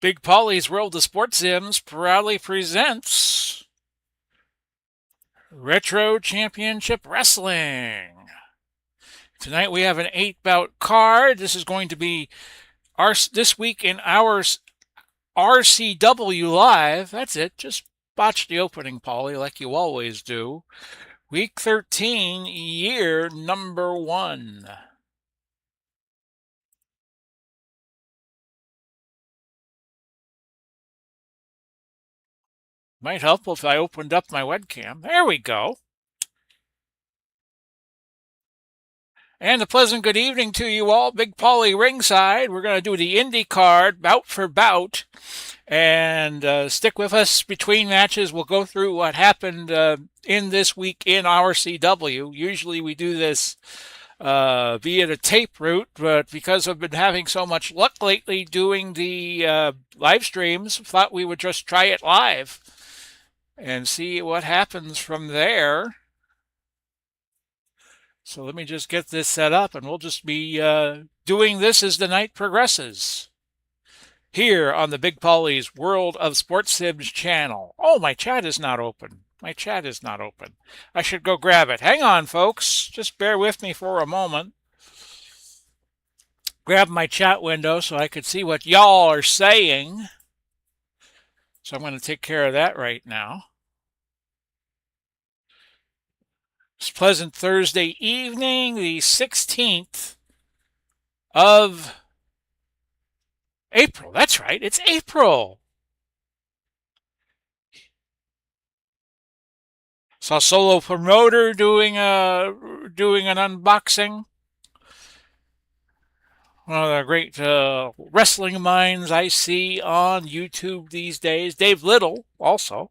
Big Polly's World of Sports Sims proudly presents Retro Championship Wrestling. Tonight we have an 8-bout card. This is going to be This Week in RCW Live. That's it. Just botch the opening, Polly, like you always do. Week 13, year number 1. Might help if I opened up my webcam. There we go. And a pleasant good evening to you all. Big Polly ringside. We're going to do the indie card, bout for bout. And stick with us between matches. We'll go through what happened in This Week in RCW. Usually we do this via the tape route, but because I've been having so much luck lately doing the live streams, thought we would just try it live and see what happens from there. So let me just get this set up, and we'll just be doing this as the night progresses here on the Big Polly's World of Sports Sims channel. Oh, my chat is not open. My chat is not open. I should go grab it. Hang on, folks. Just bear with me for a moment. Grab my chat window so I could see what y'all are saying. So I'm going to take care of that right now. It's pleasant Thursday evening, the 16th of April. That's right, it's April. Saw Solo Promoter doing an unboxing. One of the great wrestling minds I see on YouTube these days. Dave Little also.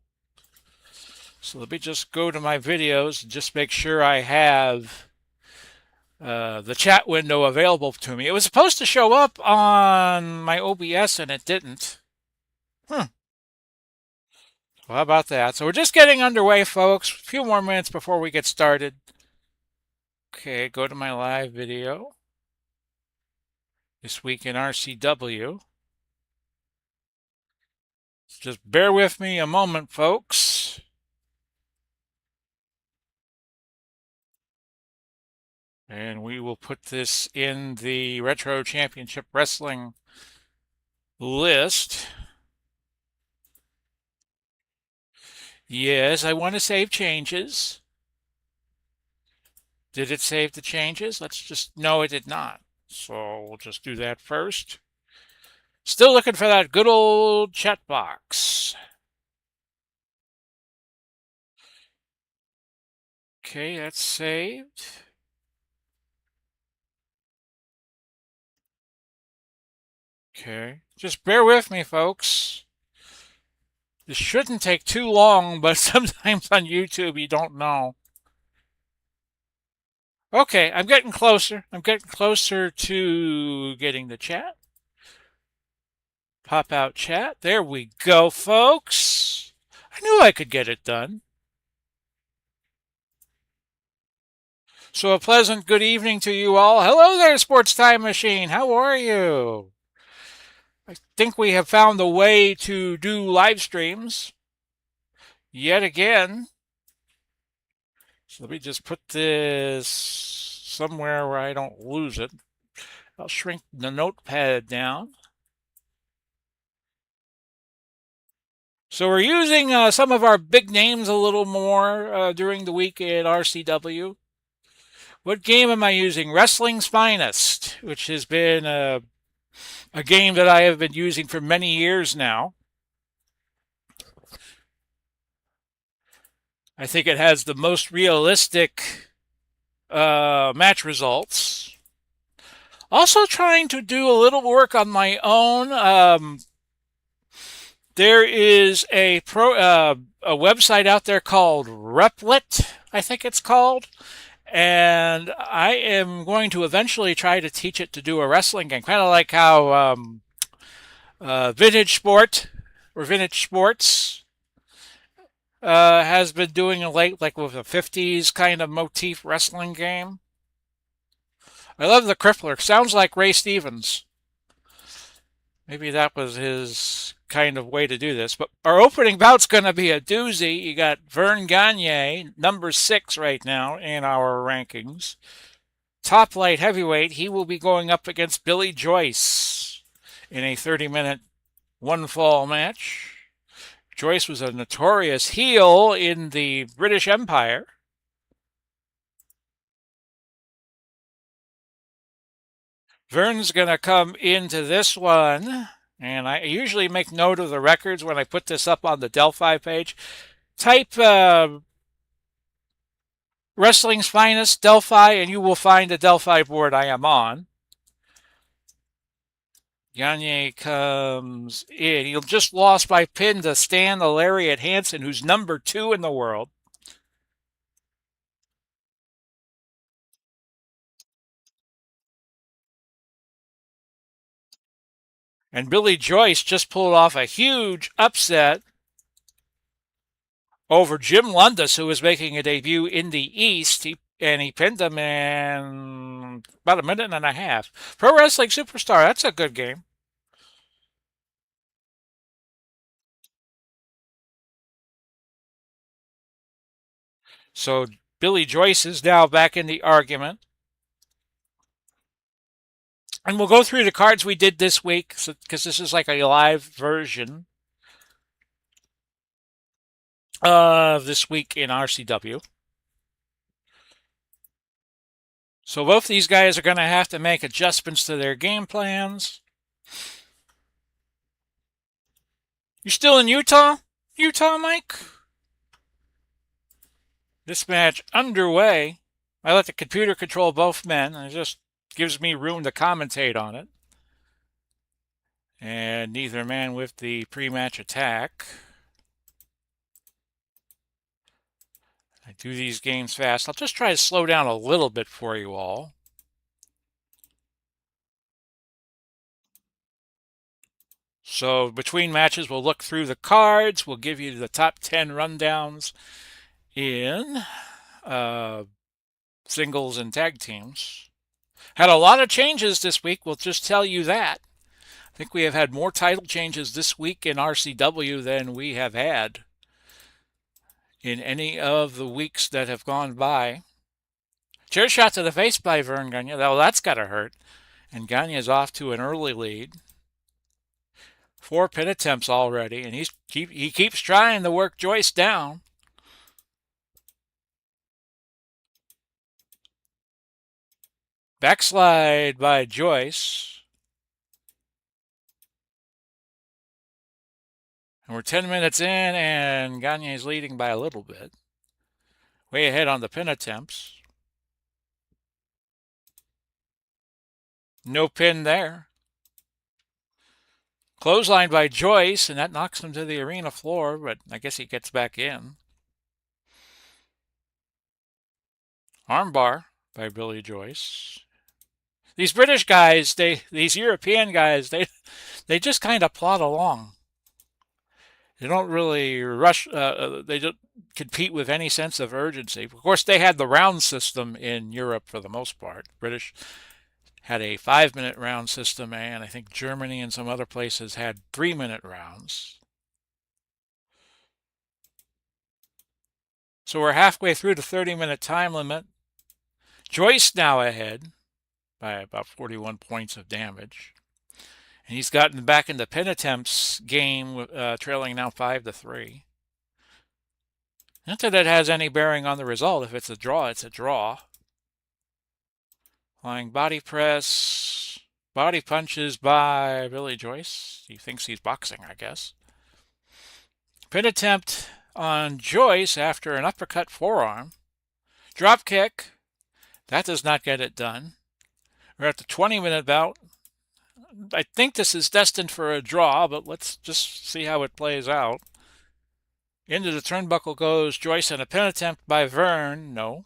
So let me just go to my videos and just make sure I have the chat window available to me. It was supposed to show up on my OBS and it didn't. Well, how about that? So we're just getting underway, folks. A few more minutes before we get started. Okay, go to my live video. This Week in RCW. Just bear with me a moment, folks. And we will put this in the Retro Championship Wrestling list. Yes, I want to save changes. Did it save the changes? No, it did not. So we'll just do that first. Still looking for that good old chat box. Okay, that's saved. Okay, just bear with me, folks. This shouldn't take too long, but sometimes on YouTube you don't know. Okay, I'm getting closer. I'm getting closer to getting the chat. Pop out chat. There we go, folks. I knew I could get it done. So a pleasant good evening to you all. Hello there, Sports Time Machine. How are you? I think we have found a way to do live streams yet again. So let me just put this somewhere where I don't lose it. I'll shrink the notepad down. So we're using some of our big names a little more during the week at RCW. What game am I using? Wrestling's Finest, which has been a game that I have been using for many years now. I think it has the most realistic match results. Also trying to do a little work on my own. There is a website out there called Replit, I think it's called. And I am going to eventually try to teach it to do a wrestling game, kind of like how Vintage Sports has been doing a late, like with a 50s kind of motif wrestling game. I love the Crippler. Sounds like Ray Stevens. Maybe that was his kind of way to do this. But our opening bout's going to be a doozy. You got Vern Gagne, number 6 right now in our rankings. Top light heavyweight, he will be going up against Billy Joyce in a 30-minute one fall match. Joyce was a notorious heel in the British Empire. Vern's going to come into this one, and I usually make note of the records when I put this up on the Delphi page. Type Wrestling's Finest Delphi, and you will find the Delphi board I am on. Gagne comes in. He just lost by pin to Stan the Lariat Hansen, who's number 2 in the world. And Billy Joyce just pulled off a huge upset over Jim Lundus, who was making a debut in the East. He pinned him in about a minute and a half. Pro Wrestling Superstar, that's a good game. So Billy Joyce is now back in the argument. And we'll go through the cards we did this week because this is like a live version of This Week in RCW. So both these guys are going to have to make adjustments to their game plans. You still in Utah? Utah, Mike? This match underway. I let the computer control both men, and it just gives me room to commentate on it. And neither man with the pre-match attack. I do these games fast. I'll just try to slow down a little bit for you all. So between matches, we'll look through the cards. We'll give you the top 10 rundowns in singles and tag teams. Had a lot of changes this week. We'll just tell you that. I think we have had more title changes this week in RCW than we have had in any of the weeks that have gone by. Chair shot to the face by Vern Gagne. Well, that's got to hurt. And Gagne is off to an early lead. 4 pin attempts already, and he keeps trying to work Joyce down. Backslide by Joyce. And we're 10 minutes in, and Gagne's leading by a little bit. Way ahead on the pin attempts. No pin there. Clothesline by Joyce, and that knocks him to the arena floor, but I guess he gets back in. Armbar by Billy Joyce. These British guys, these European guys, they just kind of plod along. They don't really rush. They don't compete with any sense of urgency. Of course, they had the round system in Europe for the most part. British had a 5-minute round system, and I think Germany and some other places had 3-minute rounds. So we're halfway through the 30-minute time limit. Joyce now ahead by about 41 points of damage. And he's gotten back in the pin attempts game, trailing now 5-3. Not that it has any bearing on the result. If it's a draw, it's a draw. Flying body press. Body punches by Billy Joyce. He thinks he's boxing, I guess. Pin attempt on Joyce after an uppercut forearm. Drop kick. That does not get it done. We're at the 20-minute bout. I think this is destined for a draw, but let's just see how it plays out. Into the turnbuckle goes Joyce, and a pin attempt by Vern. No.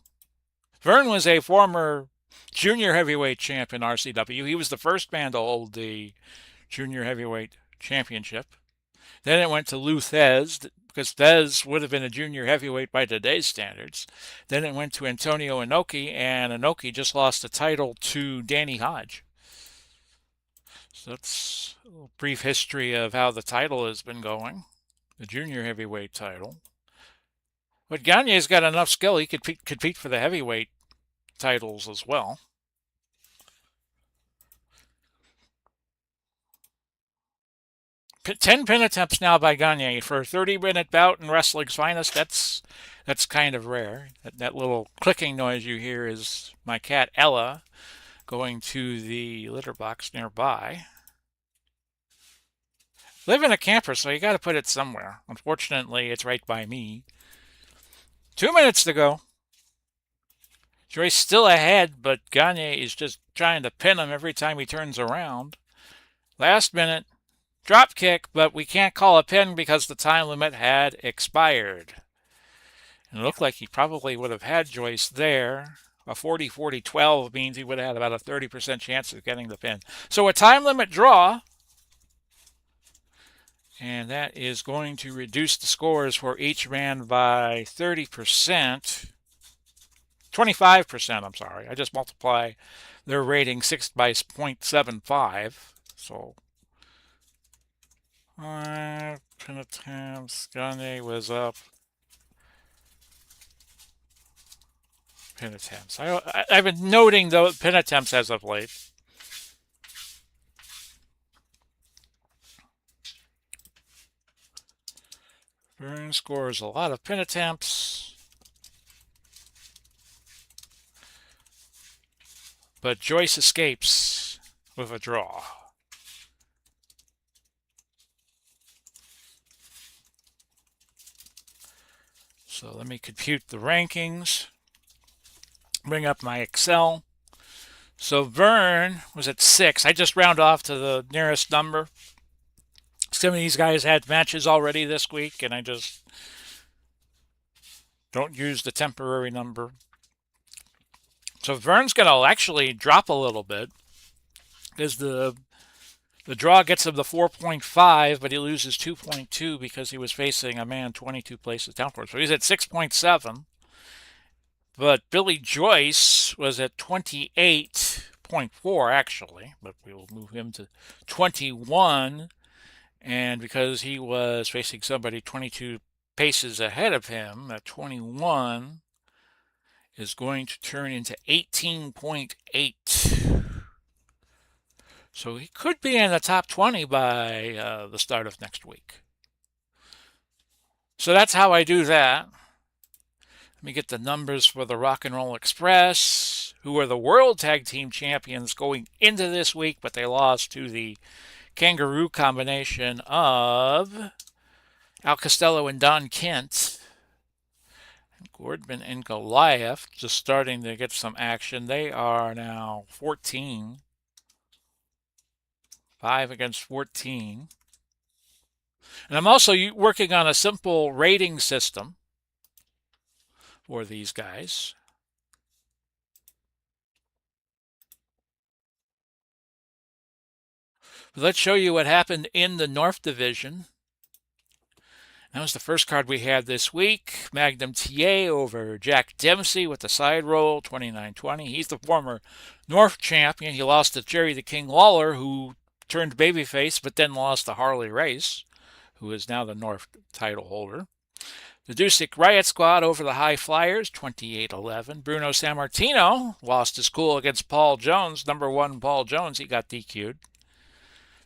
Vern was a former junior heavyweight champ in RCW. He was the first man to hold the junior heavyweight championship. Then it went to Lou Thez, because Thez would have been a junior heavyweight by today's standards. Then it went to Antonio Inoki, and Inoki just lost the title to Danny Hodge. So that's a brief history of how the title has been going, the junior heavyweight title. But Gagne's got enough skill; he could compete for the heavyweight titles as well. 10 pin attempts now by Gagne for a 30-minute bout in wrestling's finest. That's kind of rare. That little clicking noise you hear is my cat Ella going to the litter box nearby. Live in a camper, so you got to put it somewhere. Unfortunately, it's right by me. 2 minutes to go. Joyce still ahead, but Gagne is just trying to pin him every time he turns around. Last minute, drop kick, but we can't call a pin because the time limit had expired. And it looked like he probably would have had Joyce there. A 40-40-12 means he would have had about a 30% chance of getting the pin. So a time limit draw. And that is going to reduce the scores for each man by 30%. 25%, I'm sorry. I just multiply their rating 6 by 0.75. So, pin attempts. Gagne was up. Pin attempts. I've been noting the pin attempts as of late. Burn scores a lot of pin attempts. But Joyce escapes with a draw. So let me compute the rankings. Bring up my Excel. So Vern was at 6. I just round off to the nearest number. Some of these guys had matches already this week, and I just don't use the temporary number. So Vern's going to actually drop a little bit because the draw gets him the 4.5, but he loses 2.2 because he was facing a man 22 places down for it. So he's at 6.7. But Billy Joyce was at 28.4 actually, but we will move him to 21. And because he was facing somebody 22 paces ahead of him, at 21 is going to turn into 18.8. So he could be in the top 20 by the start of next week. So that's how I do that. Let me get the numbers for the Rock and Roll Express, who are the World Tag Team Champions going into this week, but they lost to the Kangaroo combination of Al Costello and Don Kent. Gordman and Goliath just starting to get some action. They are now 14. 5 against 14. And I'm also working on a simple rating system for these guys. But let's show you what happened in the North Division. That was the first card we had this week. Magnum TA over Jack Dempsey with the side roll, 29-20. He's the former North champion. He lost to Jerry the King Lawler, who turned babyface, but then lost to Harley Race, who is now the North title holder. The Dusick Riot Squad over the High Flyers, 28-11. Bruno Sammartino lost his cool against Paul Jones. Number 1 Paul Jones, he got DQ'd.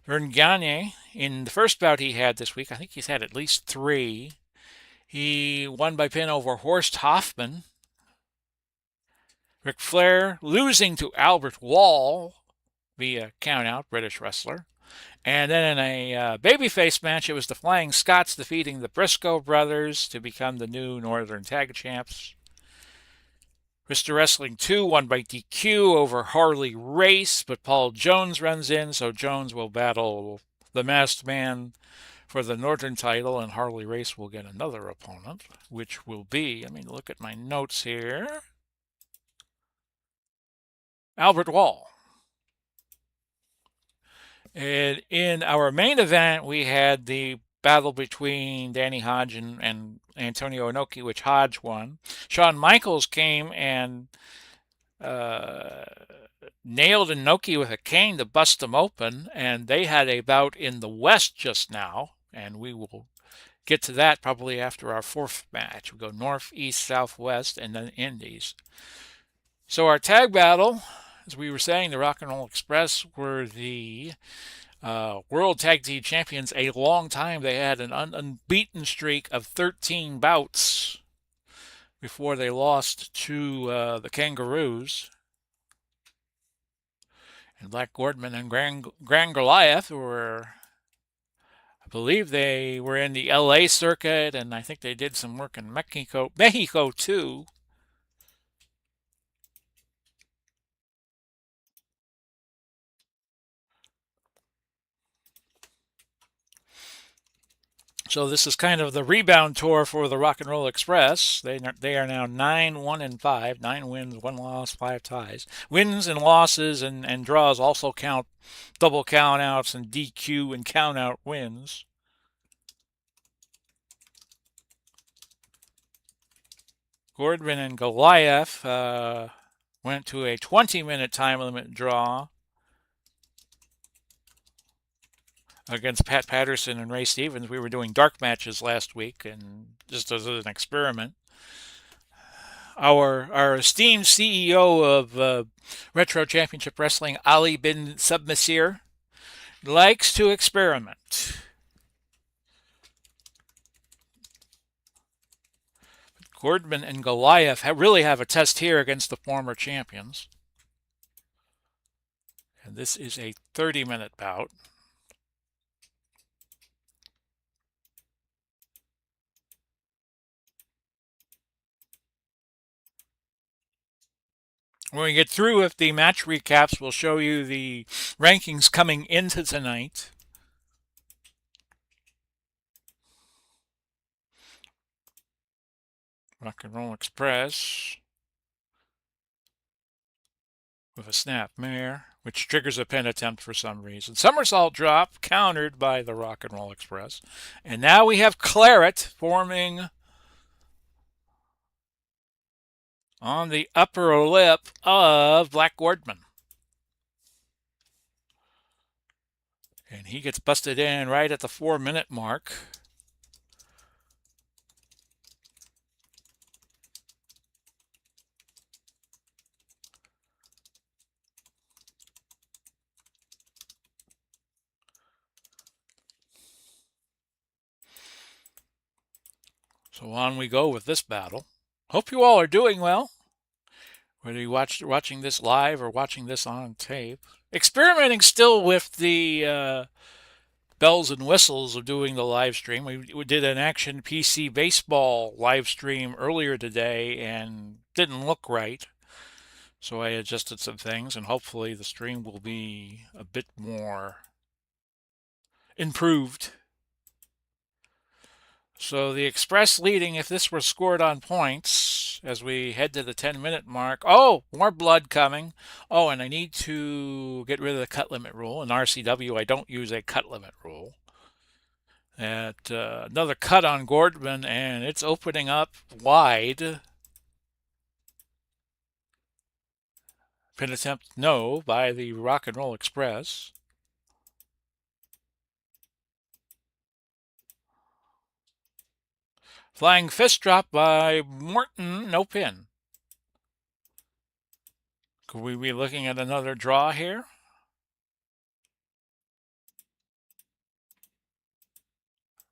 Vern Gagne, in the first bout he had this week, I think he's had at least 3. He won by pin over Horst Hoffman. Ric Flair losing to Albert Wall via countout, British wrestler. And then in a babyface match, it was the Flying Scots defeating the Briscoe brothers to become the new Northern Tag Champs. Mr. Wrestling 2 won by DQ over Harley Race, but Paul Jones runs in, so Jones will battle the Masked Man for the Northern title, and Harley Race will get another opponent, which will be, let me look at my notes here, Albert Wall. And in our main event, we had the battle between Danny Hodge and Antonio Inoki, which Hodge won. Shawn Michaels came and nailed Inoki with a cane to bust him open, and they had a bout in the West just now, and we will get to that probably after our fourth match. We go north, east, south, west, and then Indies. So our tag battle, as we were saying, the Rock and Roll Express were the World Tag Team Champions a long time. They had an unbeaten streak of 13 bouts before they lost to the Kangaroos. And Black Gordman and Grand Goliath were, I believe they were in the LA circuit, and I think they did some work in Mexico too. So this is kind of the rebound tour for the Rock and Roll Express. They are now 9-1-5, 9 wins, 1 loss, 5 ties. Wins and losses and draws also count double countouts and DQ and countout wins. Gordman and Goliath went to a 20-minute time limit draw against Pat Patterson and Ray Stevens. We were doing dark matches last week, and just as an experiment. Our esteemed CEO of Retro Championship Wrestling, Ali bin Submasir, likes to experiment. Gordman and Goliath really have a test here against the former champions. And this is a 30-minute bout. When we get through with the match recaps, we'll show you the rankings coming into tonight. Rock and Roll Express with a snap mare, which triggers a pin attempt for some reason. Somersault drop countered by the Rock and Roll Express. And now we have Claret forming on the upper lip of Black Gordman. And he gets busted in right at the 4-minute mark. So on we go with this battle. Hope you all are doing well. Whether you're watching this live or watching this on tape. Experimenting still with the bells and whistles of doing the live stream. We did an Action PC baseball live stream earlier today and didn't look right. So I adjusted some things, and hopefully the stream will be a bit more improved. So the Express leading, if this were scored on points, as we head to the 10-minute mark. Oh, more blood coming. Oh, and I need to get rid of the cut limit rule. In RCW, I don't use a cut limit rule. Another cut on Gordman, and it's opening up wide. Pin attempt, no, by the Rock and Roll Express. Flying fist drop by Morton, no pin. Could we be looking at another draw here?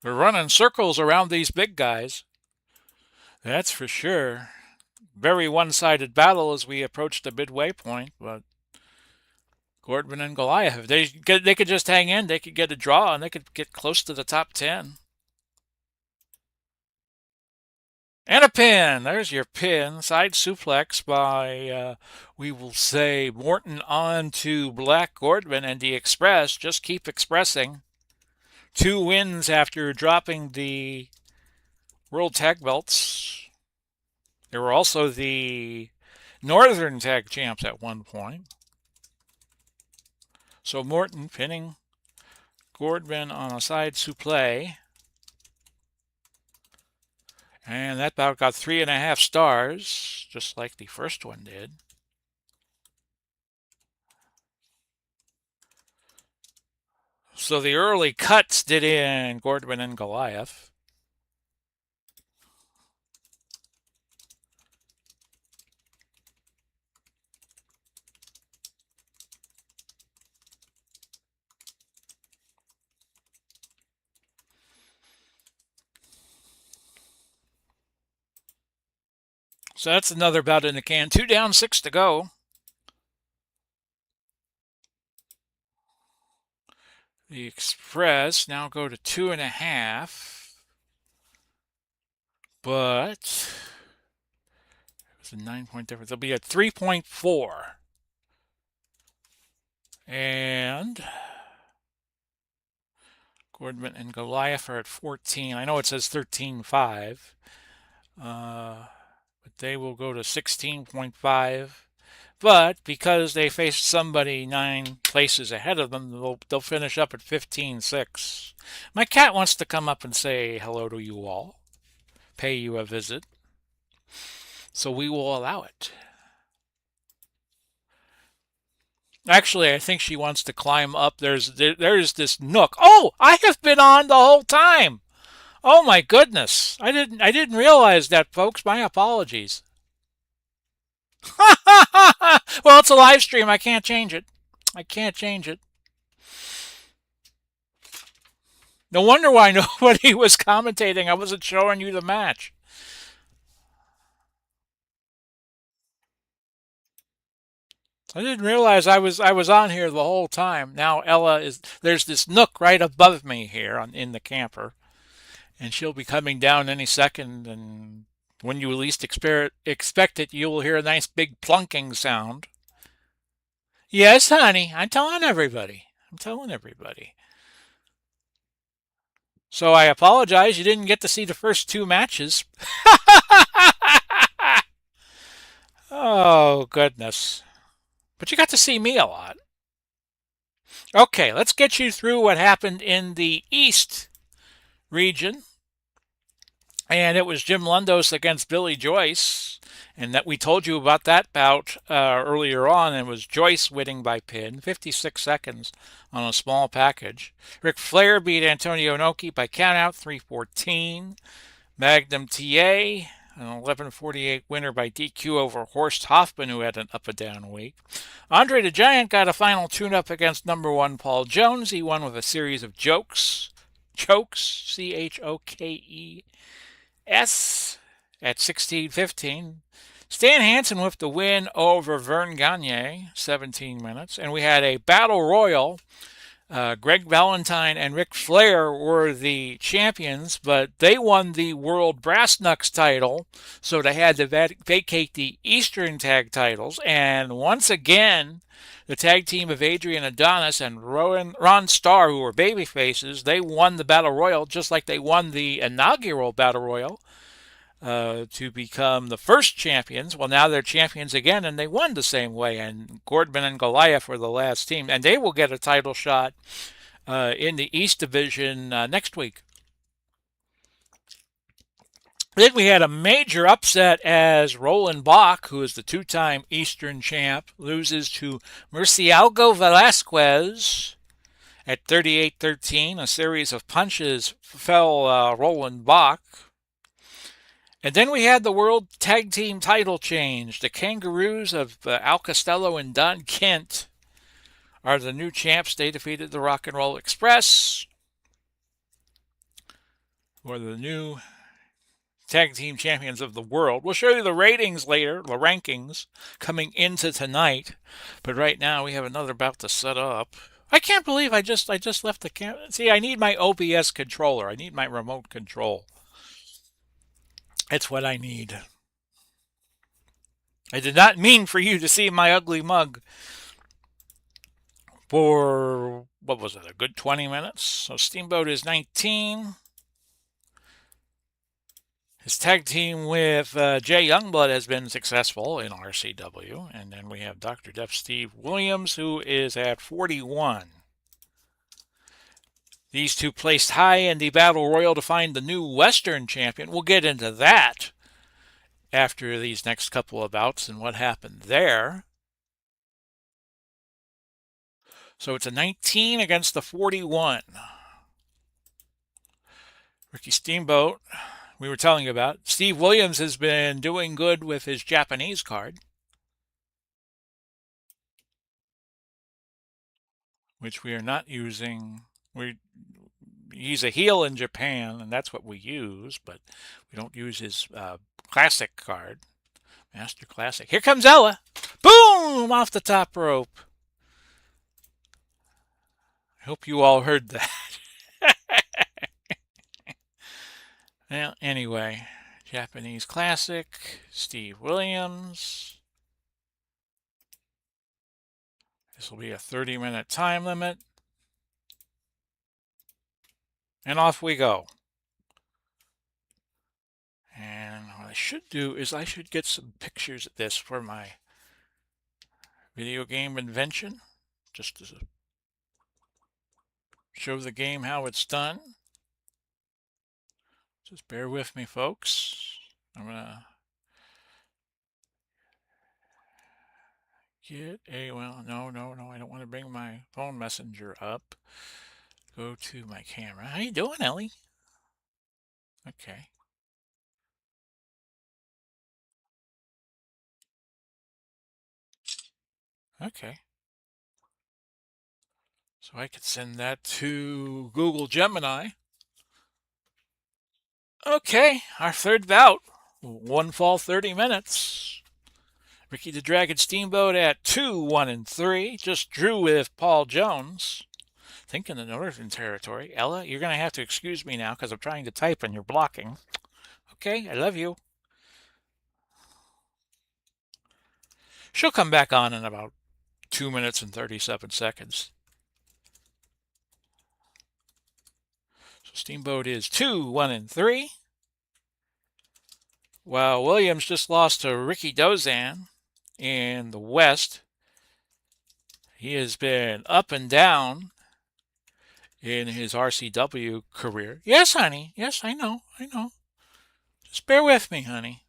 We're running circles around these big guys. That's for sure. Very one-sided battle as we approach the midway point, but Gordman and Goliath, they could just hang in, they could get a draw, and they could get close to the top 10. And a pin. There's your pin. Side suplex by, we will say, Morton on to Black Gordman, and the Express just keep expressing. 2 wins after dropping the World Tag Belts. They were also the Northern Tag Champs at one point. So Morton pinning Gordman on a side suplex. And that bout got 3.5 stars, just like the first one did. So the early cuts did in Gordon and Goliath. So that's another bout in the can. 2 down, 6 to go. The Express now go to 2.5. But it's a 9-point difference. They'll be at 3.4. And Gordon and Goliath are at 14. I know it says 13.5. But they will go to 16.5. But because they faced somebody 9 places ahead of them, they'll finish up at 15.6. My cat wants to come up and say hello to you all, pay you a visit. So we will allow it. Actually, I think she wants to climb up. There's this nook. Oh, I have been on the whole time. Oh my goodness. I didn't realize that, folks. My apologies. Well, it's a live stream. I can't change it. I can't change it. No wonder why nobody was commentating. I wasn't showing you the match. I didn't realize I was on here the whole time. Now there's this nook right above me here in the camper, and she'll be coming down any second. And when you least expect it, you will hear a nice big plunking sound. Yes, honey, I'm telling everybody. I'm telling everybody. So I apologize. You didn't get to see the first 2 matches. Oh goodness. But you got to see me a lot. Okay, let's get you through what happened in the East region. And it was Jim Lundos against Billy Joyce. And that we told you about that bout earlier on. And it was Joyce winning by pin, 56 seconds on a small package. Ric Flair beat Antonio Inoki by countout, 3:14. Magnum TA, an 11:48 winner by DQ over Horst Hoffman, who had an up and down week. Andre the Giant got a final tune-up against number 1 Paul Jones. He won with a series of chokes, CHOKES, at 16:15. Stan Hansen with the win over Vern Gagne, 17 minutes. And we had a battle royal. Greg Valentine and Ric Flair were the champions, but they won the World Brass Knucks title, so they had to vacate the Eastern tag titles. And once again, the tag team of Adrian Adonis and Ron Starr, who were baby faces, they won the Battle Royal just like they won the inaugural Battle Royal to become the first champions. Well, now they're champions again, and they won the same way. And Gordon and Goliath were the last team, and they will get a title shot in the East Division next week. Then we had a major upset as Roland Bach, who is the 2-time Eastern champ, loses to Murcielago Velasquez at 38-13. A series of punches fell Roland Bach. And then we had the World Tag Team title change. The Kangaroos of Al Costello and Don Kent are the new champs. They defeated the Rock and Roll Express, who are the new tag team champions of the world. We'll show you the ratings later, the rankings coming into tonight. But right now we have another bout to set up. I can't believe I just left the camera. See, I need my OBS controller. I need my remote control. It's what I need. I did not mean for you to see my ugly mug for, what was it, a good 20 minutes? So Steamboat is 19. His tag team with Jay Youngblood has been successful in RCW. And then we have Dr. Death Steve Williams, who is at 41. These two placed high in the Battle Royal to find the new Western champion. We'll get into that after these next couple of bouts and what happened there. So it's a 19 against the 41. Ricky Steamboat, we were telling you about. Steve Williams has been doing good with his Japanese card, which we are not using. He's a heel in Japan, and that's what we use, but we don't use his classic card, Master Classic. Here comes Ella. Boom! Off the top rope. I hope you all heard that. Well, anyway, Japanese Classic, Steve Williams. This will be a 30-minute time limit. And off we go. And what I should do is I should get some pictures of this for my video game invention, just to show the game how it's done. Just bear with me, folks. I'm going to get a, well, no, I don't want to bring my phone messenger up. Go to my camera. How you doing, Ellie? Okay. Okay. So I could send that to Google Gemini. Okay, our third bout. One fall, 30 minutes. Ricky the Dragon Steamboat at 2-1-3. Just drew with Paul Jones. Think in the Northern Territory. Ella, you're going to have to excuse me now because I'm trying to type and you're blocking. Okay, I love you. She'll come back on in about 2 minutes and 37 seconds. So Steamboat is 2-1-3. While Williams just lost to Ricky Dozan in the West. He has been up and down in his RCW career. Yes, honey. Yes, I know. Just bear with me, honey.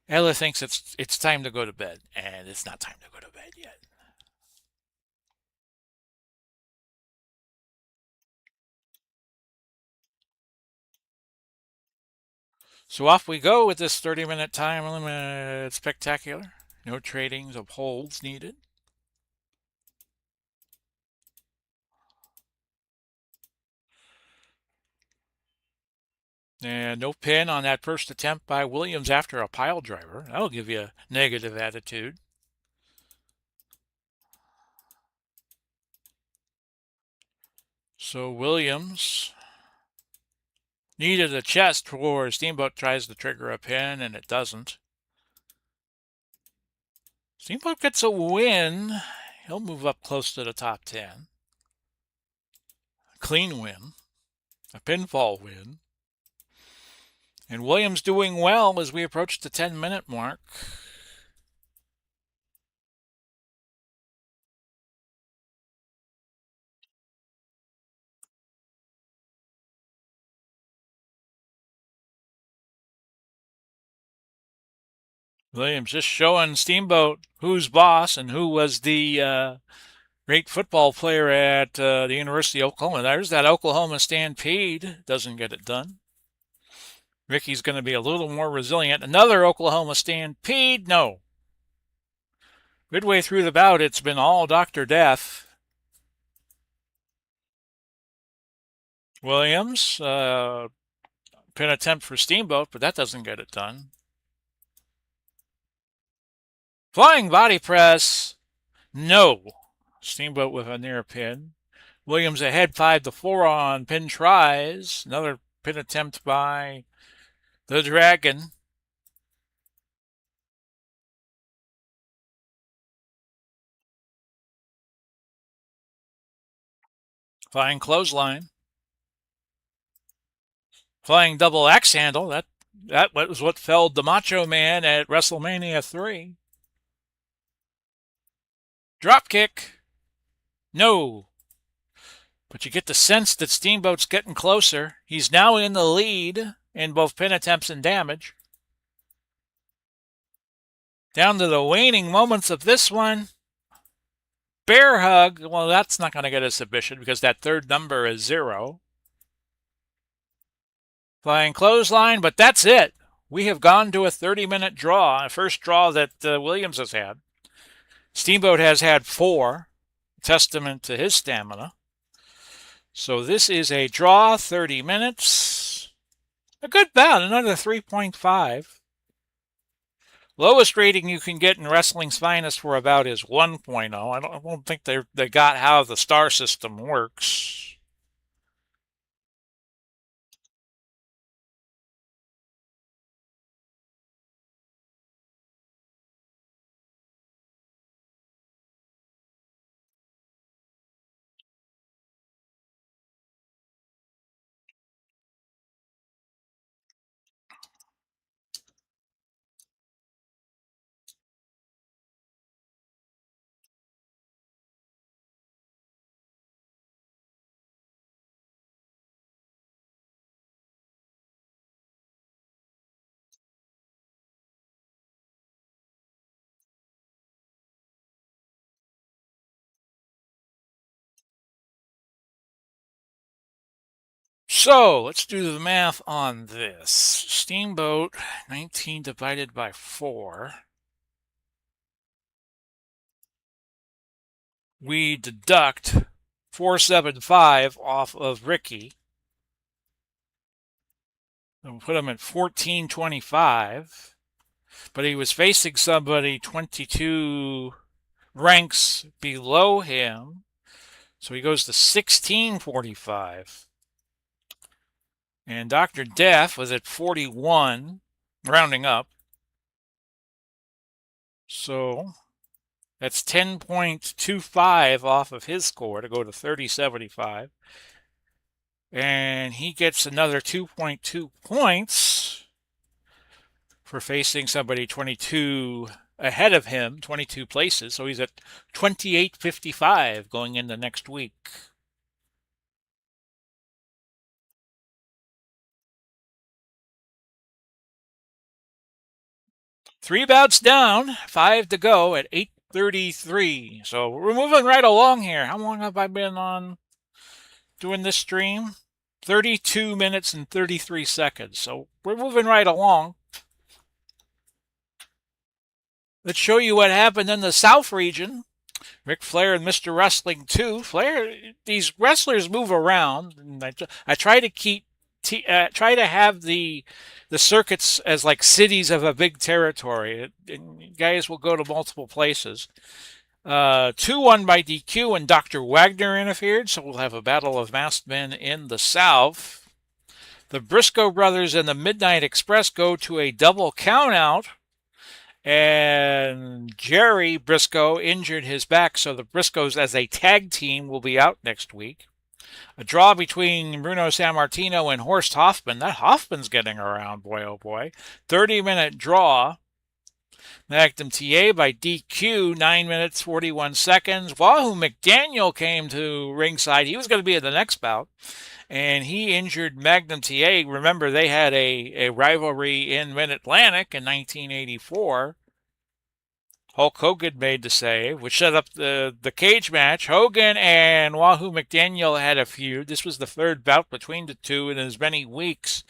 Ella thinks it's time to go to bed, and it's not time to go to bed yet. So off we go with this 30-minute time limit spectacular. No tradings of holds needed. And no pin on that first attempt by Williams after a pile driver. That'll give you a negative attitude. So Williams needed a chest before Steamboat tries to trigger a pin, and it doesn't. Steamboat gets a win. He'll move up close to the top 10. A clean win. A pinfall win. And Williams doing well as we approach the 10-minute mark. Williams just showing Steamboat who's boss and who was the great football player at the University of Oklahoma. There's that Oklahoma Stampede. Doesn't get it done. Ricky's going to be a little more resilient. Another Oklahoma Stampede. No. Midway through the bout, it's been all Dr. Death. Williams, pin attempt for Steamboat, but that doesn't get it done. Flying body press. No. Steamboat with a near pin. Williams ahead 5-4 on pin tries. Another pin attempt by the Dragon. Flying clothesline. Flying double axe handle. That was what felled the Macho Man at WrestleMania 3. Drop kick. No. But you get the sense that Steamboat's getting closer. He's now in the lead in both pin attempts and damage. Down to the waning moments of this one. bear hug, well, that's not going to get a submission because that third number is 0. Flying clothesline, but that's it. We have gone to a 30-minute draw, a first draw that Williams has had. Steamboat has had 4, testament to his stamina. So this is a draw, 30 minutes. A good bout, another 3.5. Lowest rating you can get in Wrestling's Finest for a bout is 1.0. I don't think they got how the star system works. So let's do the math on this. Steamboat, 19 divided by 4. We deduct 475 off of Ricky. We'll put him at 1425. But he was facing somebody 22 ranks below him. So he goes to 1645. And Dr. Death was at 41, rounding up. So that's 10.25 off of his score to go to 3075. And he gets another 2.2 points for facing somebody 22 ahead of him, 22 places. So he's at 2855 going into next week. Three bouts down, 5 to go at 8:33. So we're moving right along here. How long have I been on doing this stream? 32 minutes and 33 seconds. So we're moving right along. Let's show you what happened in the South region. Ric Flair and Mr. Wrestling 2. Flair, these wrestlers move around, and I try to try to have the circuits as like cities of a big territory. And guys will go to multiple places. 2-1 by DQ, and Dr. Wagner interfered, so we'll have a battle of masked men in the South. The Briscoe brothers and the Midnight Express go to a double countout, and Jerry Briscoe injured his back, so the Briscoes as a tag team will be out next week. A draw between Bruno Sammartino and Horst Hoffman. That Hoffman's getting around, boy oh boy. 30-minute draw. Magnum TA by DQ, 9 minutes, 41 seconds. Wahoo McDaniel came to ringside. He was going to be in the next bout, and he injured Magnum TA. Remember, they had a rivalry in Mid-Atlantic in 1984. Hulk Hogan made the save, which set up the cage match. Hogan and Wahoo McDaniel had a feud. This was the third bout between the two in as many weeks.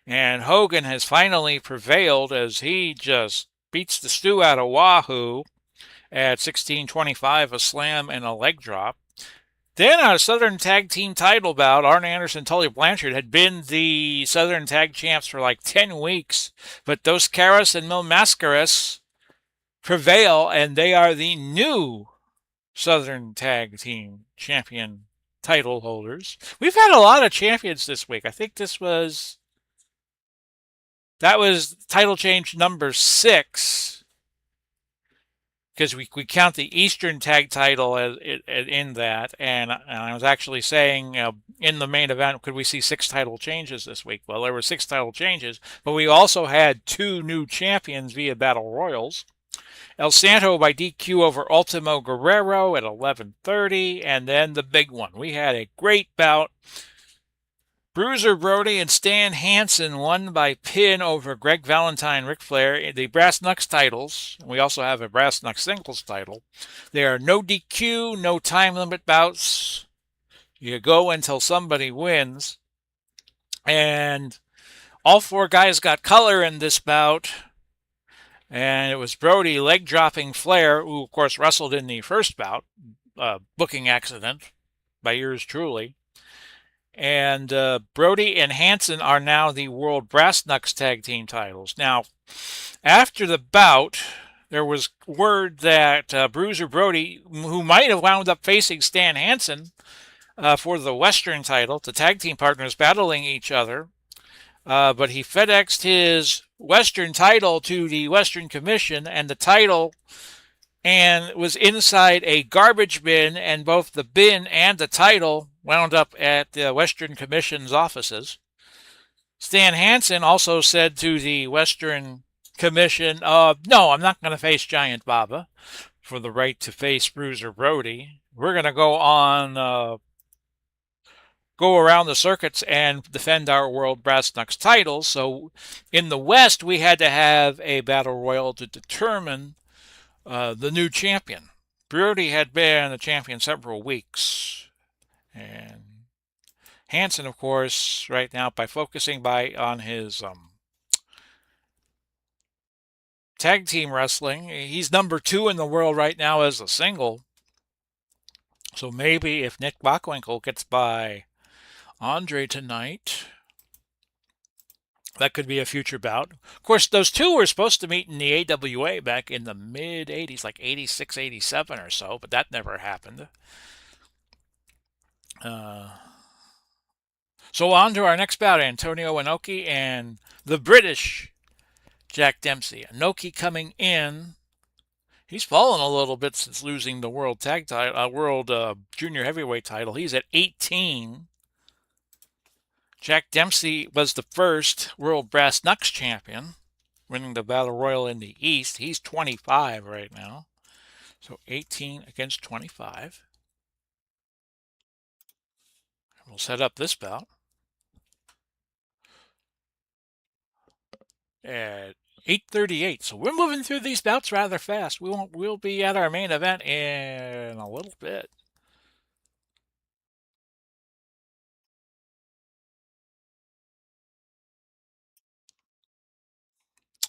And Hogan has finally prevailed as he just beats the stew out of Wahoo at 16:25, a slam and a leg drop. Then a Southern Tag Team title bout. Arn Anderson, Tully Blanchard had been the Southern Tag Champs for like 10 weeks. But Dos Caras and Mil Mascaras prevail, and they are the new Southern Tag Team Champion title holders. We've had a lot of champions this week. I think that was title change number 6, because we count the Eastern Tag title as in that, and I was actually saying in the main event, could we see 6 title changes this week? Well, there were 6 title changes, but we also had 2 new champions via Battle Royals. El Santo by DQ over Ultimo Guerrero at 11:30, and then the big one. We had a great bout Bruiser Brody and Stan Hansen won by pin over Greg Valentine, Ric Flair, the Brass Knucks titles. We also have a Brass Knucks singles title. There are no DQ, no time limit bouts. You go until somebody wins. And all four guys got color in this bout. And it was Brody leg dropping Flair, who, of course, wrestled in the first bout, booking accident by yours truly. And Brody and Hansen are now the World Brass Knucks Tag Team titles. Now, after the bout, there was word that Bruiser Brody, who might have wound up facing Stan Hansen for the Western title, the tag team partners battling each other, but he FedExed his Western title to the Western Commission, and the title was inside a garbage bin, and both the bin and the title wound up at the Western Commission's offices. Stan Hansen also said to the Western Commission, no, I'm not going to face Giant Baba for the right to face Bruiser Brody. We're going to go around the circuits and defend our World Brass Knucks titles. So in the West, we had to have a battle royal to determine the new champion. Brody had been the champion several weeks. And Hansen, of course, right now, by focusing on his tag team wrestling, he's number 2 in the world right now as a single. So maybe if Nick Bockwinkel gets by Andre tonight, that could be a future bout. Of course, those two were supposed to meet in the AWA back in the mid-'80s, like 86, 87 or so, but that never happened. So on to our next bout, Antonio Inoki and the British Jack Dempsey. Inoki coming in. He's fallen a little bit since losing the world tag title, world junior heavyweight title. He's at 18. Jack Dempsey was the first World Brass Knucks champion, winning the Battle Royal in the East. He's 25 right now. So 18 against 25. We'll set up this bout at 8:38. So we're moving through these bouts rather fast. We'll be at our main event in a little bit.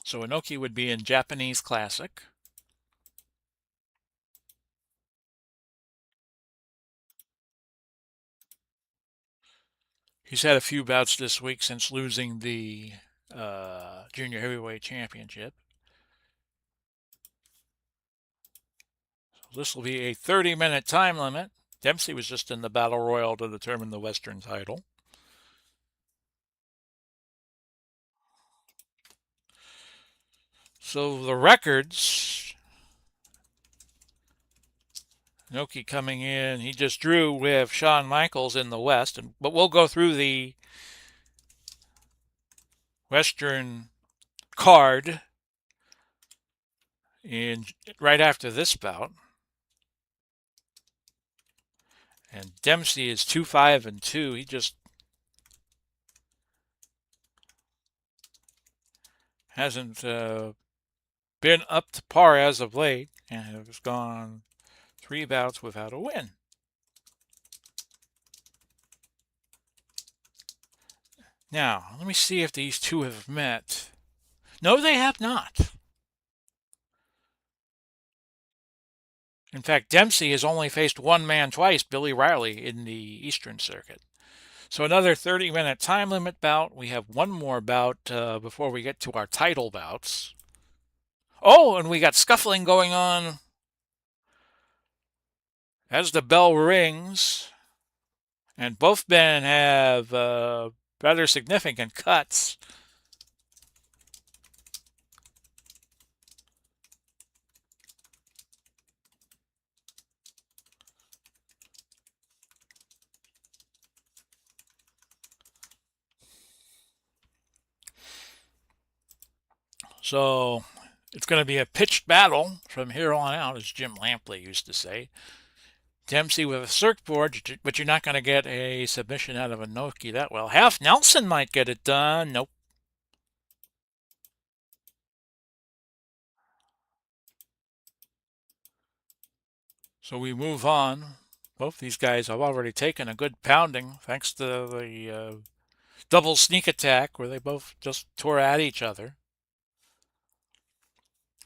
So Inoki would be in Japanese Classic. He's had a few bouts this week since losing the Junior Heavyweight Championship. So this will be a 30-minute time limit. Dempsey was just in the Battle Royal to determine the Western title. So the records, Inoki coming in, he just drew with Shawn Michaels in the West, but we'll go through the Western card right after this bout. And Dempsey is 2-5-2. He just hasn't been up to par as of late, and has gone 3 bouts without a win. Now, let me see if these two have met. No, they have not. In fact, Dempsey has only faced one man twice, Billy Riley, in the Eastern Circuit. So another 30-minute time limit bout. We have one more bout before we get to our title bouts. Oh, and we got scuffling going on as the bell rings. And both men have rather significant cuts. So it's going to be a pitched battle from here on out, as Jim Lampley used to say. Dempsey with a surfboard, but you're not going to get a submission out of Inoki that well. Half Nelson might get it done. Nope. So we move on. Both these guys have already taken a good pounding thanks to the double sneak attack where they both just tore at each other.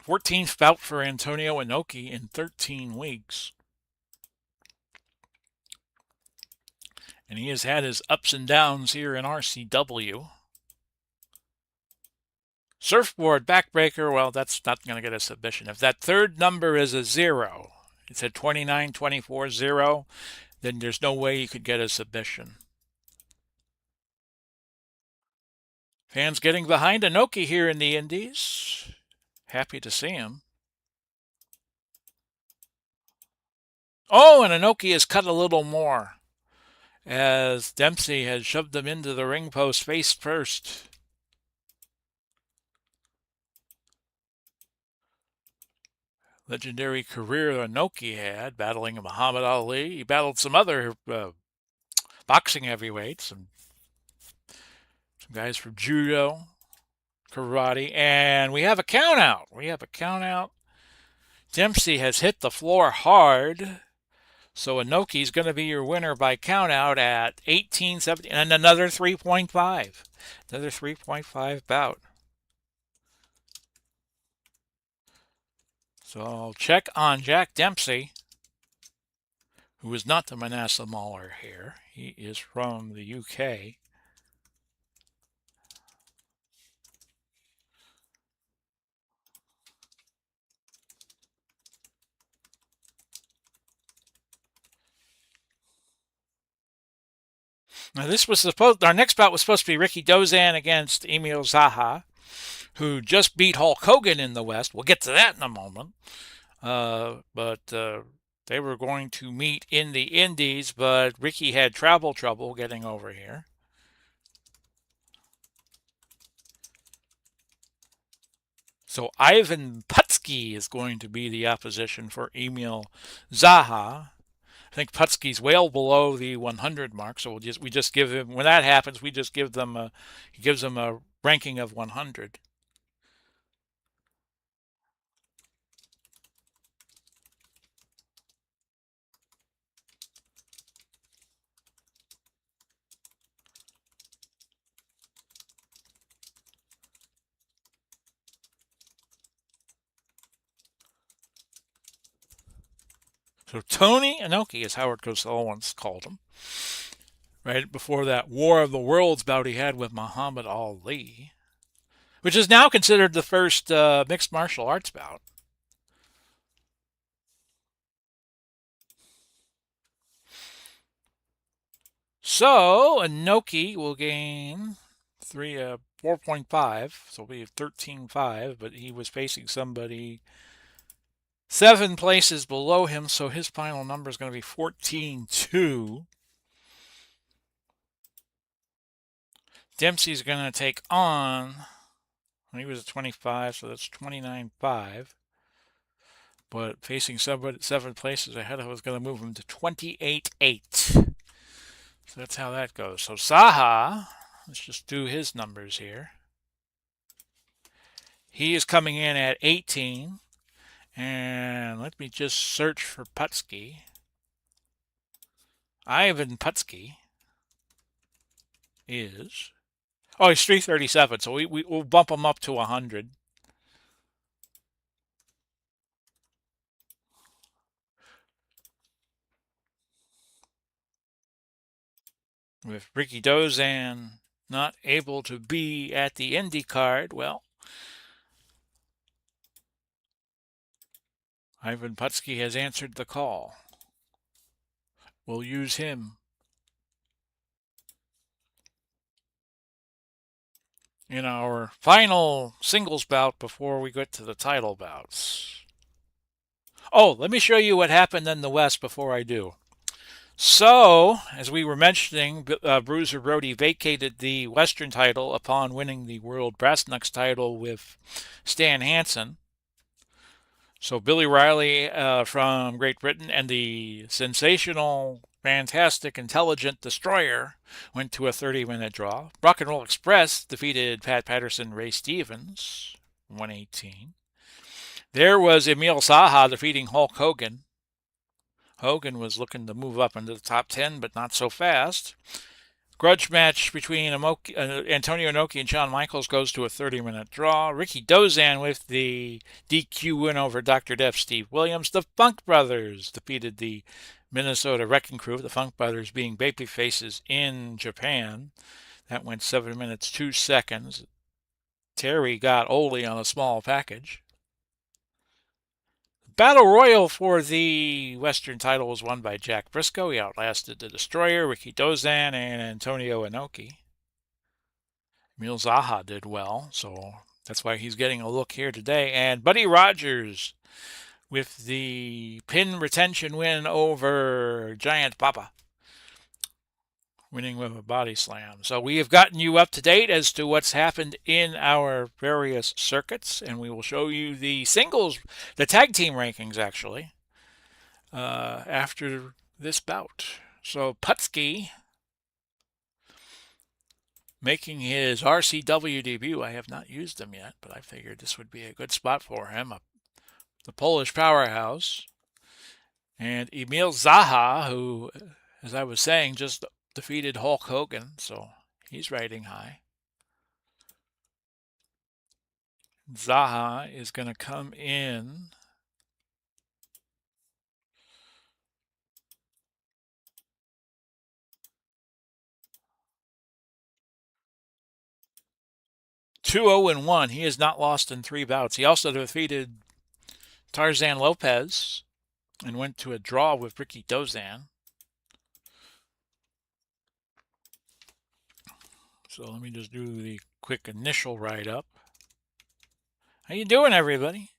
14th bout for Antonio Inoki in 13 weeks. And he has had his ups and downs here in RCW. Surfboard backbreaker, well, that's not going to get a submission. If that third number is a 0, it's a 29, 24, 0, then there's no way you could get a submission. Fans getting behind Inoki here in the Indies. Happy to see him. Oh, and Inoki has cut a little more as Dempsey has shoved him into the ring post face first. Legendary career Inoki had, battling Muhammad Ali. He battled some other boxing heavyweights, some guys from judo, karate, and we have a count out. Dempsey has hit the floor hard, so Inoki's going to be your winner by count out at 18-17, and another 3.5. Another 3.5 bout. So I'll check on Jack Dempsey, who is not the Manasseh Mauler here. He is from the UK. Now our next bout was supposed to be Ricky Dozan against Emil Zaha, who just beat Hulk Hogan in the West. We'll get to that in a moment. But they were going to meet in the Indies, but Ricky had travel trouble getting over here. So Ivan Putski is going to be the opposition for Emil Zaha. I think Putski's well below the 100 mark, so we just give him, when that happens, we just give them he gives them a ranking of 100. So Tony Inoki, as Howard Cosell once called him, right before that War of the Worlds bout he had with Muhammad Ali, which is now considered the first mixed martial arts bout. So Inoki will gain 4.5, so it'll be 13.5, but he was facing somebody 7 places below him, so his final number is going to be 14.2. Dempsey's going to take on, he was at 25, so that's 29.5. But facing somebody 7 places ahead, I was going to move him to 28.8. So that's how that goes. So Zaha, let's just do his numbers here. He is coming in at 18. And let me just search for Putski. Ivan Putski is... Oh, he's 337, so we'll bump him up to 100. With Ricky Dozan not able to be at the Indy card, well, Ivan Putski has answered the call. We'll use him in our final singles bout before we get to the title bouts. Oh, let me show you what happened in the West before I do. So, as we were mentioning, Bruiser Brody vacated the Western title upon winning the World Brass Knucks title with Stan Hansen. So Billy Riley from Great Britain and the sensational, fantastic, intelligent Destroyer went to a 30-minute draw. Rock and Roll Express defeated Pat Patterson, Ray Stevens, 118. There was Emil Saha defeating Hulk Hogan. Hogan was looking to move up into the top 10, but not so fast. Grudge match between Antonio Inoki and Shawn Michaels goes to a 30-minute draw. Ricky Dozan with the DQ win over Dr. Death Steve Williams. The Funk Brothers defeated the Minnesota Wrecking Crew, the Funk Brothers being baby faces in Japan. That went 7 minutes, 2 seconds. Terry got Ole on a small package. Battle Royal for the Western title was won by Jack Briscoe. He outlasted the Destroyer, Ricky Dozan, and Antonio Inoki. Emil Zaha did well, so that's why he's getting a look here today. And Buddy Rogers with the pin retention win over Giant Papa, winning with a body slam. So we have gotten you up to date as to what's happened in our various circuits, and we will show you the singles, the tag team rankings actually, after this bout. So Putski making his RCW debut. I have not used him yet, but I figured this would be a good spot for him. The Polish powerhouse. And Emil Zaha, who, as I was saying, just defeated Hulk Hogan, so he's riding high. Zaha is going to come in. Two 0-1. He has not lost in 3 bouts. He also defeated Tarzan Lopez and went to a draw with Ricky Dozan. So let me just do the quick initial write-up. How you doing, everybody?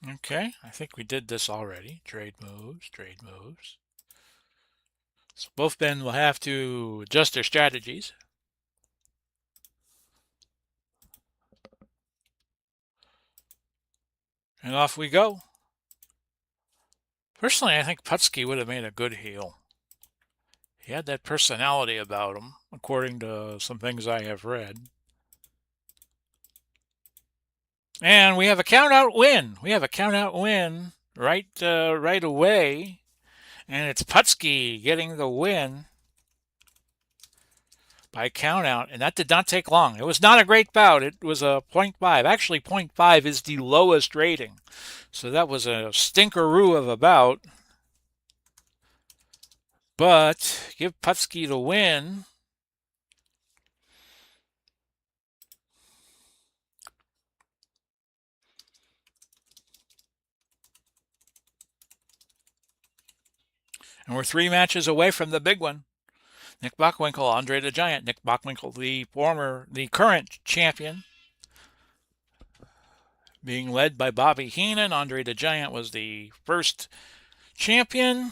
Okay, I think we did this already. Trade moves, trade moves. So both men will have to adjust their strategies. And off we go. Personally, I think Putski would have made a good heel. He had that personality about him, according to some things I have read. And we have a count-out win. We have a count-out win right away. And it's Putski getting the win by count-out. And that did not take long. It was not a great bout. It was a 0.5. Actually, 0.5 is the lowest rating. So that was a stinkeroo of a bout. But give Putski the win. And we're 3 matches away from the big one. Nick Bockwinkel, Andre the Giant. Nick Bockwinkel, the current champion, being led by Bobby Heenan. Andre the Giant was the first champion,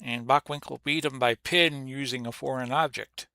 and Bockwinkel beat him by pin using a foreign object.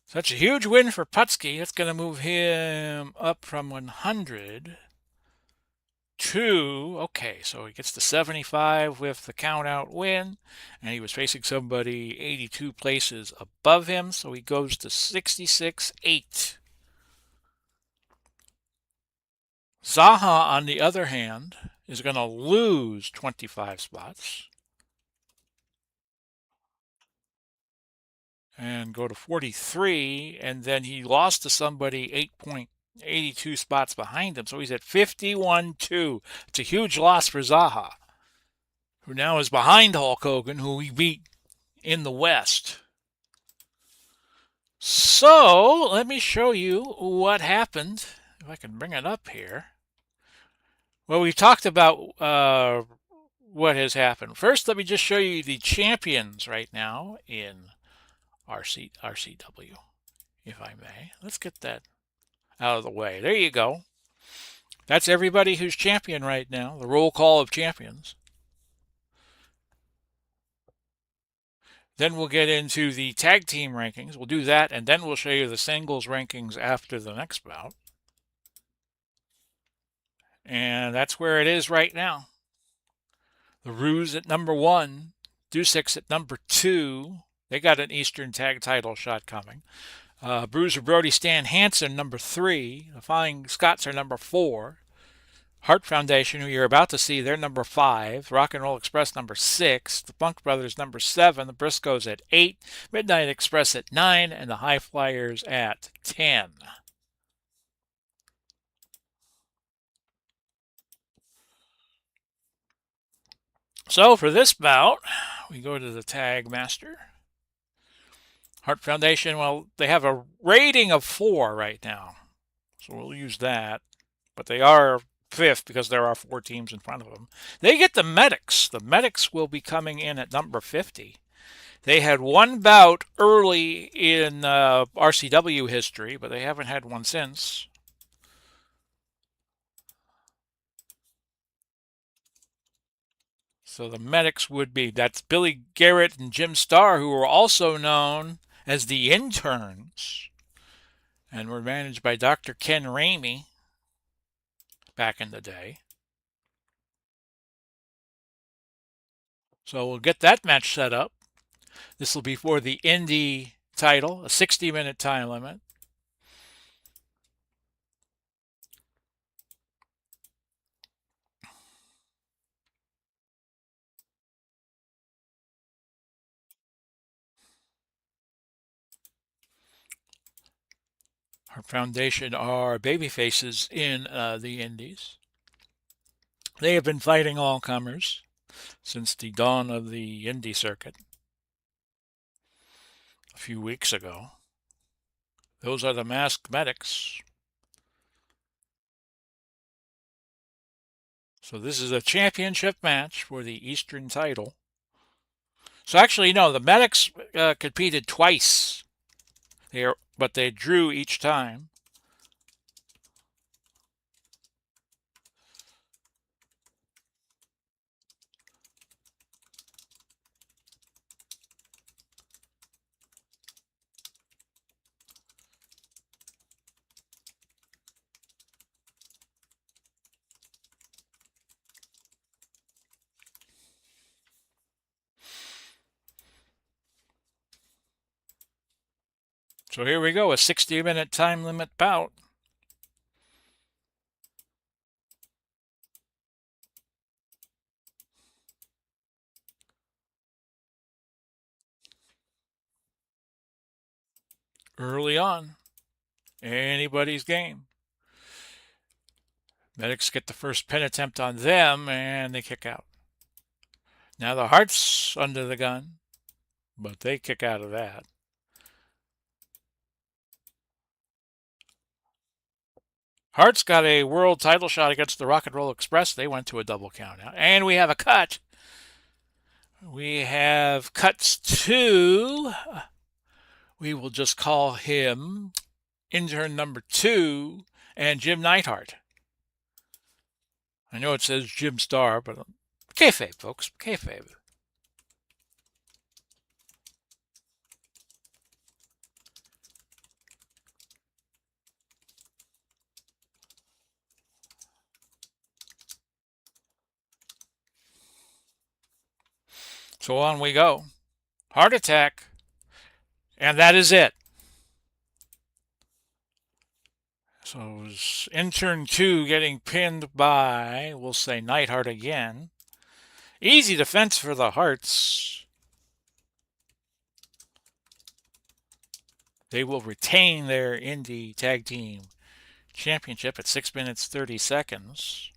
Such a huge win for Putski. It's going to move him up from 100 2. Okay, so he gets to 75 with the count-out win, and he was facing somebody 82 places above him, so he goes to 66-8. Zaha, on the other hand, is going to lose 25 spots and go to 43, and then he lost to somebody 8.82 spots behind him, so he's at 51-2. It's a huge loss for Zaha, who now is behind Hulk Hogan, who he beat in the West. So let me show you what happened. If I can bring it up here. Well, we talked about what has happened. First, let me just show you the champions right now in RCW, if I may. Let's get that out of the way. There you go. That's everybody who's champion right now, the roll call of champions. Then we'll get into the tag team rankings. We'll do that, and then we'll show you the singles rankings after the next bout. And that's where it is right now. The Ruse at number 1, Dusix at number 2. They got an Eastern Tag title shot coming. Bruiser Brody Stan Hansen, number 3. The Flying Scots are number 4. Hart Foundation, who you're about to see, they're number 5. Rock and Roll Express, number 6. The Funk Brothers, number 7. The Briscoes at 8. Midnight Express at 9. And the High Flyers at 10. So for this bout, we go to the Tag Master. Hart Foundation, well, they have a rating of 4 right now. So we'll use that. But they are 5th because there are 4 teams in front of them. They get the Medics. The Medics will be coming in at number 50. They had one bout early in RCW history, but they haven't had one since. So the Medics would be, that's Billy Garrett and Jim Starr, who were also known as the Interns, and were managed by Dr. Ken Ramey back in the day. So we'll get that match set up. This will be for the Indy title, a 60-minute time limit. Our foundation are babyfaces in the Indies. They have been fighting all comers since the dawn of the Indy circuit a few weeks ago. Those are the Masked Medics. So this is a championship match for the Eastern title. So actually, no, the Medics competed twice, but they drew each time. So here we go, a 60-minute time limit bout. Early on, anybody's game. Medics get the first pin attempt on them, and they kick out. Now the Hart's under the gun, but they kick out of that. Hart's got a world title shot against the Rock and Roll Express. They went to a double count out. And we have a cut. We have cuts to, we will just call him intern number 2 and Jim Neidhart. I know it says Jim Starr, but kayfabe, folks, kayfabe. So on we go. Heart attack. And that is it. So in turn 2 getting pinned by, we'll say Neidhart again. Easy defense for the Hearts. They will retain their Indy Tag Team Championship at 6 minutes 30 seconds.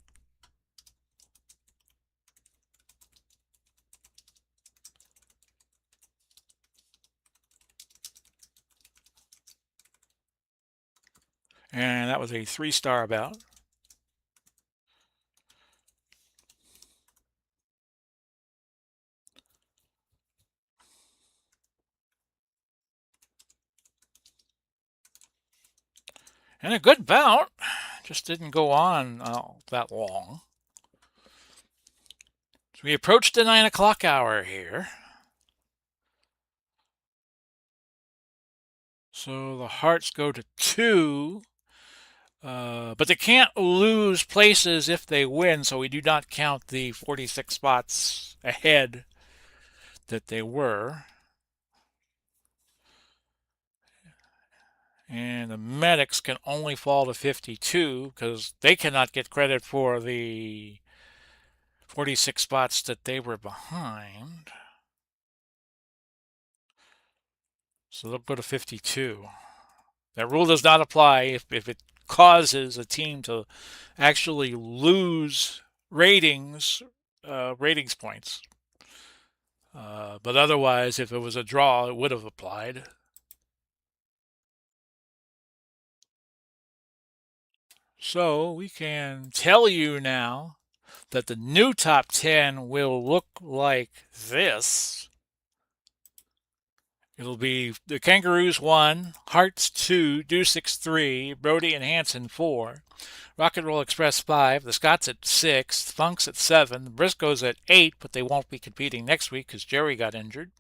And that was a 3-star bout. And a good bout. Just didn't go on that long. So we approach the 9 o'clock hour here. So the Hearts go to 2. But they can't lose places if they win, so we do not count the 46 spots ahead that they were. And the Medics can only fall to 52 because they cannot get credit for the 46 spots that they were behind. So they'll go to 52. That rule does not apply if it causes a team to actually lose ratings points. But otherwise, if it was a draw, it would have applied. So we can tell you now that the new top 10 will look like this. It'll be the Kangaroos 1, Hearts 2, Dusix 3, Brody and Hanson 4, Rock and Roll Express 5, the Scots at 6, Funks at 7, the Briscoes at 8, but they won't be competing next week because Jerry got injured.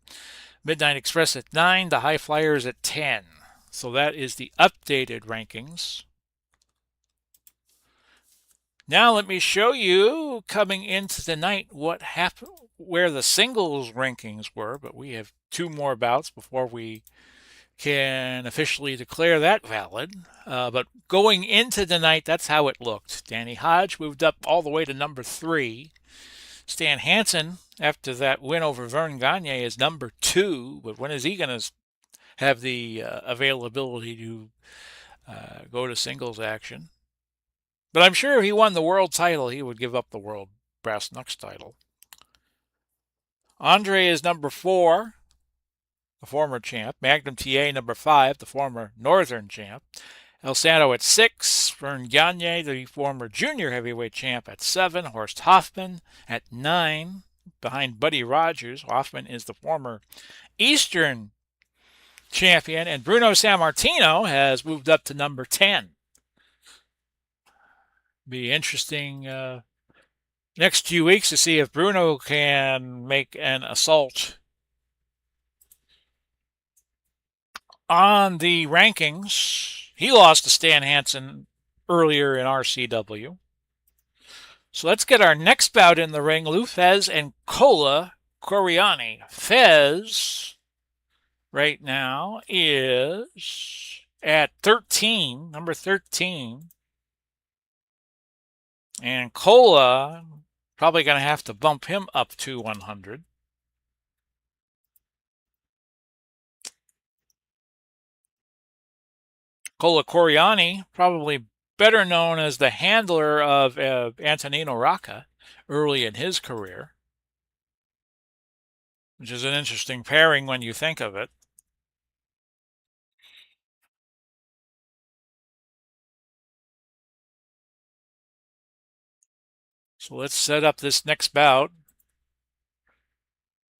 Midnight Express at 9, the High Flyers at 10. So that is the updated rankings. Now let me show you coming into the night what happened, where the singles rankings were, but we have 2 more bouts before we can officially declare that valid. But going into the night, that's how it looked. Danny Hodge moved up all the way to number 3. Stan Hansen, after that win over Vern Gagne, is number 2. But when is he going to have the availability to go to singles action? But I'm sure if he won the world title, he would give up the world brass knucks title. Andre is number 4, the former champ. Magnum TA number 5, the former Northern champ. El Santo at 6. Vern Gagne, the former junior heavyweight champ, at 7. Horst Hoffman at 9. Behind Buddy Rogers. Hoffman is the former Eastern champion. And Bruno Sammartino has moved up to number 10. Be interesting next few weeks to see if Bruno can make an assault on the rankings. He lost to Stan Hansen earlier in RCW. So let's get our next bout in the ring. Lou Thesz and Cola Coriani. Thesz right now is at 13, number 13. And Cola, probably going to have to bump him up to 100. Cola Coriani, probably better known as the handler of Antonino Rocca early in his career, which is an interesting pairing when you think of it. So let's set up this next bout.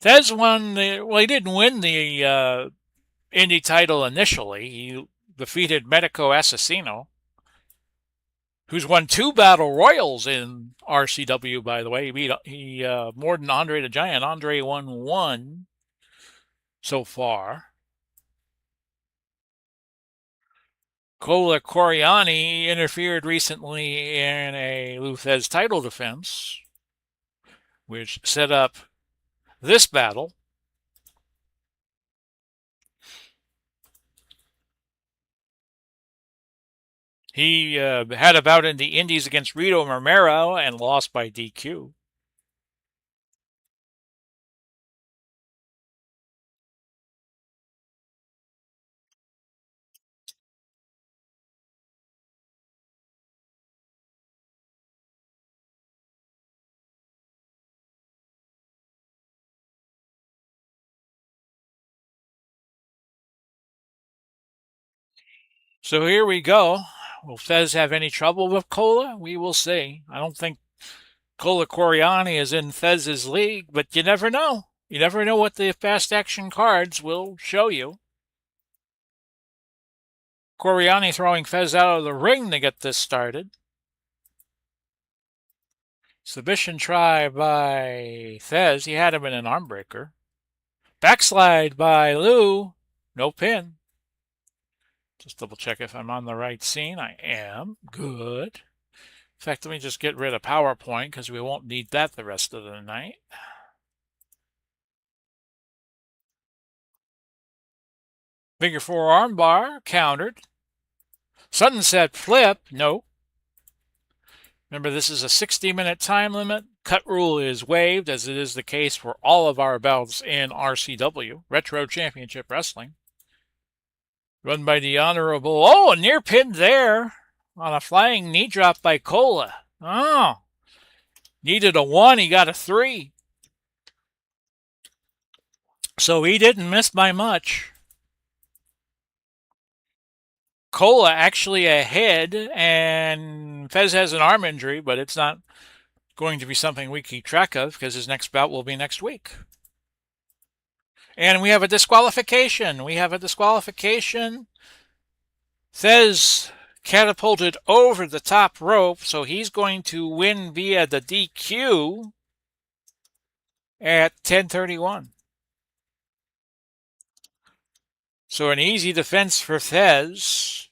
Thesz won well, he didn't win the Indy title initially. He defeated Medico Assassino, who's won 2 battle royals in RCW, by the way. He more than Andre the Giant. Andre won 1 so far. Cola Coriani interfered recently in a Lou Thesz title defense, which set up this battle. He had a bout in the Indies against Rito Romero and lost by DQ. So here we go. Will Fez have any trouble with Cola? We will see. I don't think Cola Coriani is in Fez's league, but you never know. You never know what the fast action cards will show you. Coriani throwing Fez out of the ring to get this started. Submission try by Fez. He had him in an arm breaker. Backslide by Lou. No pin. Just double check if I'm on the right scene. I am. Good. In fact, let me just get rid of PowerPoint because we won't need that the rest of the night. Figure four arm bar, countered. Sunset flip, no. Remember, this is a 60-minute time limit. Cut rule is waived, as it is the case for all of our bouts in RCW, Retro Championship Wrestling. Run by the Honorable. Oh, a near pin there on a flying knee drop by Cola. Oh, needed a 1, he got a 3. So he didn't miss by much. Cola actually ahead, and Fez has an arm injury, but it's not going to be something we keep track of because his next bout will be next week. And we have a disqualification. Fez catapulted over the top rope, so he's going to win via the DQ at 10:31. So an easy defense for Fez.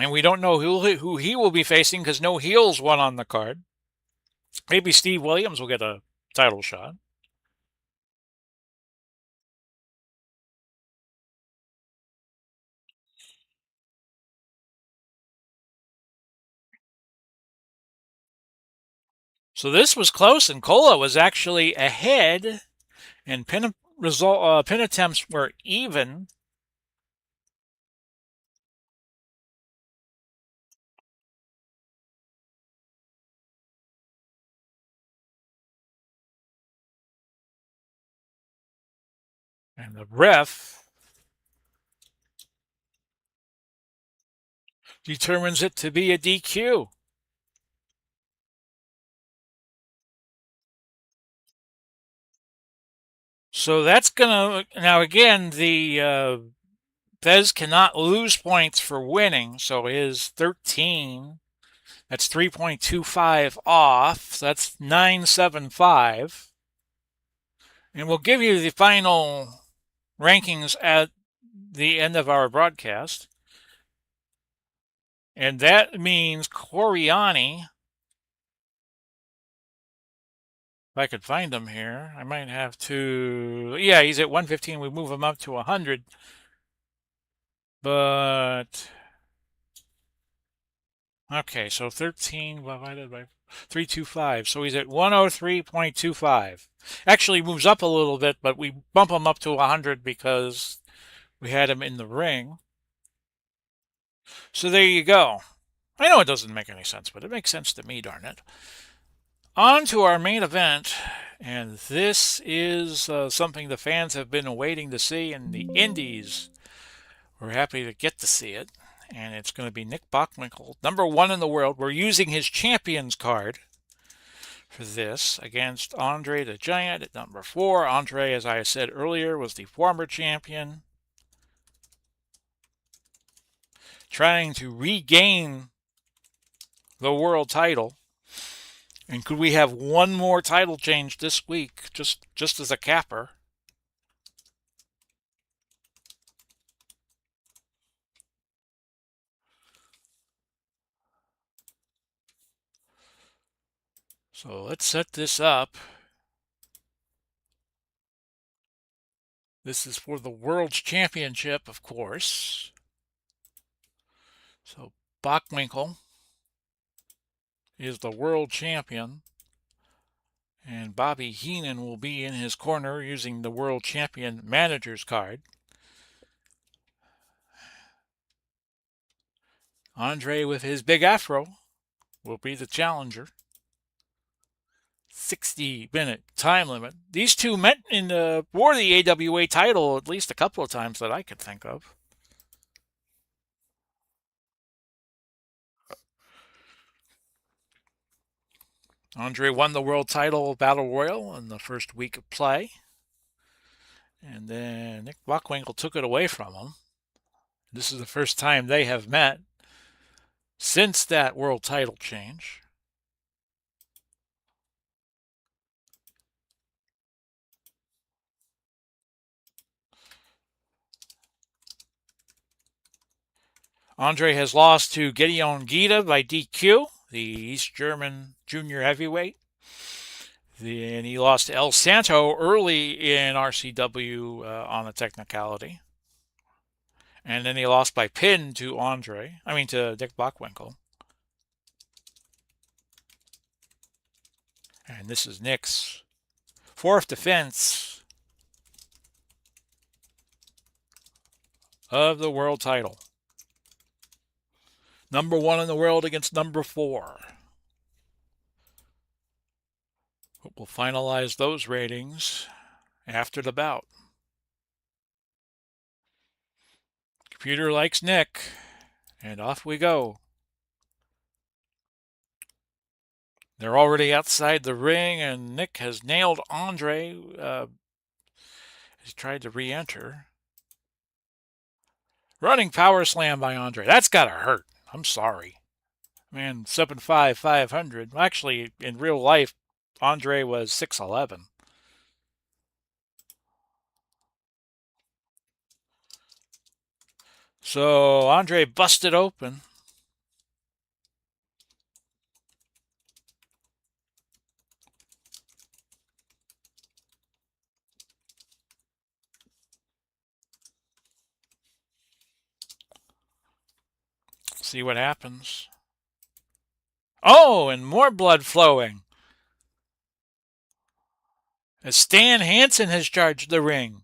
And we don't know who he will be facing because no heels won on the card. Maybe Steve Williams will get a title shot. So this was close, and Cola was actually ahead, and pin attempts were even. And the ref determines it to be a DQ. So that's going to, now again, the Fez cannot lose points for winning, so his 13, that's 3.25 off, so that's 975. And we'll give you the final rankings at the end of our broadcast. And that means Coriani, if I could find him here, I might have to, yeah, he's at 115. We move him up to 100. But, okay, so 13 divided by 325. So he's at 103.25. Actually moves up a little bit, but we bump him up to 100 because we had him in the ring. So there you go. I know it doesn't make any sense, but it makes sense to me, darn it. On to our main event, and this is something the fans have been waiting to see in the Indies. We're happy to get to see it, and it's going to be Nick Bockwinkel, #1 in the world. We're using his Champions card for this against Andre the Giant at #4. Andre, as I said earlier, was the former champion, trying to regain the world title. And could we have one more title change this week, just as a capper? So let's set this up. This is for the World Championship, of course. So Bockwinkel is the world champion, and Bobby Heenan will be in his corner using the world champion manager's card. Andre with his big afro will be the challenger. 60-minute time limit. These two met in for the AWA title at least a couple of times that I could think of. Andre won the world title Battle Royal in the first week of play. And then Nick Bockwinkel took it away from him. This is the first time they have met since that world title change. Andre has lost to Gideon Gita by DQ, the East German junior heavyweight. And he lost to El Santo early in RCW on a technicality. And then he lost by pin to Dick Bockwinkel. And this is Nick's fourth defense of the world title. Number 1 in the world against number 4. We'll finalize those ratings after the bout. Computer likes Nick, and off we go. They're already outside the ring, and Nick has nailed Andre. He's tried to re-enter. Running power slam by Andre. That's got to hurt. I'm sorry. Man, 7'5", 500. Actually, in real life, Andre was 6'11". So Andre busted open. See what happens. Oh, and more blood flowing. As Stan Hansen has charged the ring.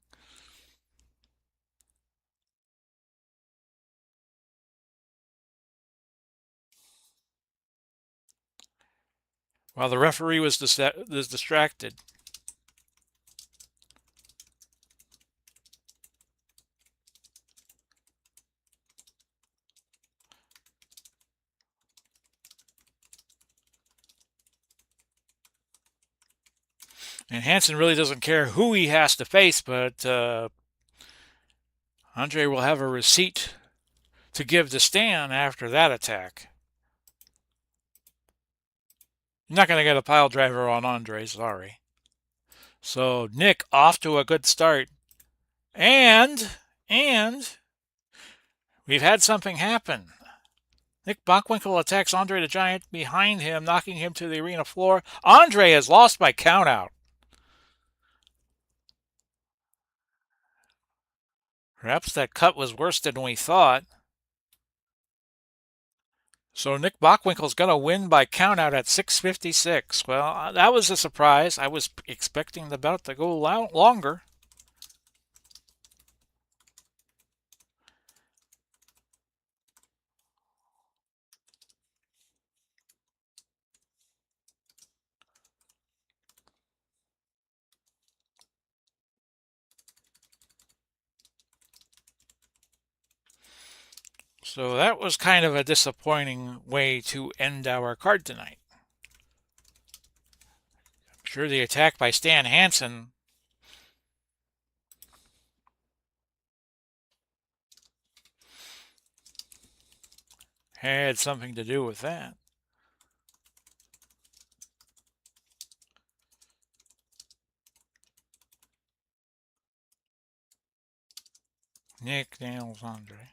While the referee was distracted. And Hansen really doesn't care who he has to face, but Andre will have a receipt to give to Stan after that attack. You're not going to get a pile driver on Andre, sorry. So Nick off to a good start. And we've had something happen. Nick Bockwinkel attacks Andre the Giant behind him, knocking him to the arena floor. Andre has lost by countout. Perhaps that cut was worse than we thought. So Nick Bockwinkel's going to win by countout at 6:56. Well, that was a surprise. I was expecting the bout to go longer. So that was kind of a disappointing way to end our card tonight. I'm sure the attack by Stan Hansen had something to do with that. Nick nails Andre.